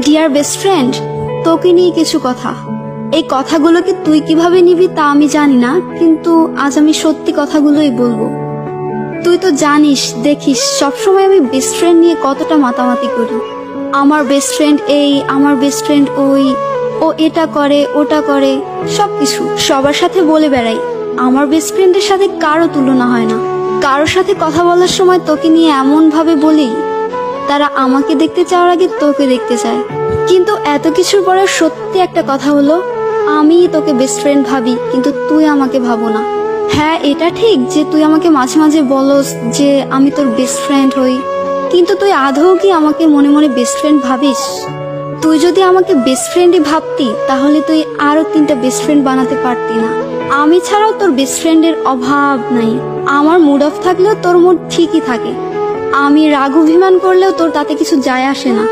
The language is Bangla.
ডিয়ার বেস্ট ফ্রেন্ড, তোকে নিয়ে কিছু কথা। এই কথাগুলোকে তুই কিভাবে নিবি তা আমি জানি না, কিন্তু আজ আমি সত্যি কথাগুলোই বলবো। তুই তো জানিস, দেখিস সবসময় আমি বেস্ট ফ্রেন্ড নিয়ে কতটা মাতামাতি করি। আমার বেস্ট ফ্রেন্ড এই, আমার বেস্ট ফ্রেন্ড ওই, ও এটা করে ওটা করে, সবকিছু সবার সাথে বলে বেড়াই। আমার বেস্ট ফ্রেন্ডের সাথে কারো তুলনা হয় না। কারোর সাথে কথা বলার সময় তোকে নিয়ে এমন ভাবে বলি, তারা আমাকে দেখতে চাওয়ার আগে তোকে দেখতে চায়। কিন্তু এত কিছুর পরে সত্যি একটা কথা হলো, আমি তোকে বেস্ট ফ্রেন্ড ভাবি, কিন্তু তুই আমাকে ভাবো না। হ্যাঁ, এটা ঠিক যে তুই আমাকে মাঝে মাঝে বলস যে আমি তোর বেস্ট ফ্রেন্ড হই, কিন্তু তুই আদৌ কি আমাকে মনে মনে বেস্ট ফ্রেন্ড ভাবিস? তুই যদি আমাকে বেস্ট ফ্রেন্ডই ভাবতি, তাহলে তুই আরো 3টা বেস্ট ফ্রেন্ড বানাতে পারতি না। আমি ছাড়াও তোর বেস্ট ফ্রেন্ডের অভাব নাই। আমার মুড অফ থাকলেও তোর মুড ঠিকই থাকে। আমি রাগ অভিমান করলেও তোর তাতে কিছু যায় আসে না।